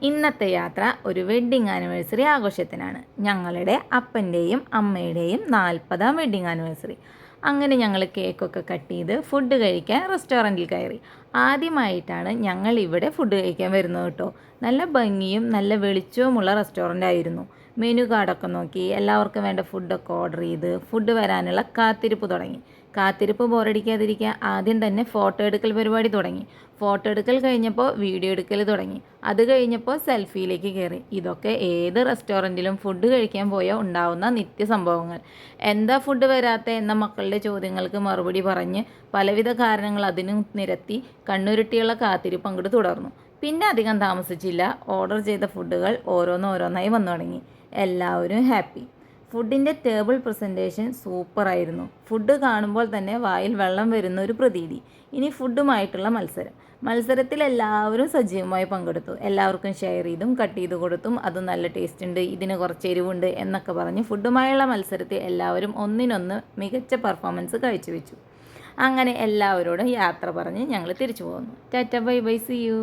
ഇന്നത്തെ യാത്ര ഒരു വെഡ്ഡിങ് ആനിവേഴ്സറി ആഘോഷത്തിനാണ്. ഞങ്ങളുടെ അപ്പൻ്റെയും അമ്മയുടെയും 40ാം വെഡ്ഡിങ് ആനിവേഴ്സറി. അങ്ങനെ ഞങ്ങൾ കേക്കൊക്കെ കട്ട് ചെയ്ത് ഫുഡ് കഴിക്കാൻ റെസ്റ്റോറൻറ്റിൽ കയറി. ആദ്യമായിട്ടാണ് ഞങ്ങൾ ഇവിടെ ഫുഡ് കഴിക്കാൻ വരുന്നത് കേട്ടോ. നല്ല ഭംഗിയും നല്ല വെളിച്ചവുമുള്ള റെസ്റ്റോറൻ്റ് ആയിരുന്നു. മെനു കാർഡൊക്കെ നോക്കി എല്ലാവർക്കും വേണ്ട ഫുഡൊക്കെ ഓർഡർ ചെയ്ത് ഫുഡ് വരാനുള്ള കാത്തിരിപ്പ് തുടങ്ങി. കാത്തിരിപ്പ് ബോറടിക്കാതിരിക്കാൻ ആദ്യം തന്നെ ഫോട്ടോ എടുക്കൽ പരിപാടി തുടങ്ങി. ഫോട്ടോ എടുക്കൽ കഴിഞ്ഞപ്പോൾ വീഡിയോ എടുക്കൽ തുടങ്ങി. അത് കഴിഞ്ഞപ്പോൾ സെൽഫിയിലേക്ക് കയറി. ഇതൊക്കെ ഏത് റെസ്റ്റോറൻറ്റിലും ഫുഡ് കഴിക്കാൻ പോയാൽ ഉണ്ടാവുന്ന നിത്യസംഭവങ്ങൾ. എന്താ ഫുഡ് വരാത്ത എന്ന മക്കളുടെ ചോദ്യങ്ങൾക്ക് മറുപടി പറഞ്ഞ് പലവിധ കാരണങ്ങൾ അതിനും നിരത്തി കണ്ണുരുട്ടിയുള്ള കാത്തിരിപ്പ് അങ്ങോട്ട് തുടർന്നു. പിന്നെ അധികം താമസിച്ചില്ല. ഓർഡർ ചെയ്ത ഫുഡുകൾ ഓരോന്നോരോന്നായി വന്നു തുടങ്ങി. എല്ലാവരും ഹാപ്പി. ഫുഡിൻ്റെ ടേബിൾ പ്രസൻറ്റേഷൻ സൂപ്പറായിരുന്നു. ഫുഡ് കാണുമ്പോൾ തന്നെ വായിൽ വെള്ളം വരുന്ന ഒരു പ്രതീതി. ഇനി ഫുഡുമായിട്ടുള്ള മത്സരത്തിൽ എല്ലാവരും സജീവമായി പങ്കെടുത്തു. എല്ലാവർക്കും ഷെയർ ചെയ്തും കട്ട് ചെയ്ത് കൊടുത്തും അത് നല്ല ടേസ്റ്റ് ഉണ്ട്, ഇതിന് കുറച്ച് എരിവുണ്ട് എന്നൊക്കെ പറഞ്ഞ് ഫുഡുമായുള്ള മത്സരത്തിൽ എല്ലാവരും ഒന്നിനൊന്ന് മികച്ച പെർഫോമൻസ് കാഴ്ചവെച്ചു. അങ്ങനെ എല്ലാവരോടും യാത്ര പറഞ്ഞ് ഞങ്ങൾ തിരിച്ചു പോകുന്നു. Tata bye bye, see U.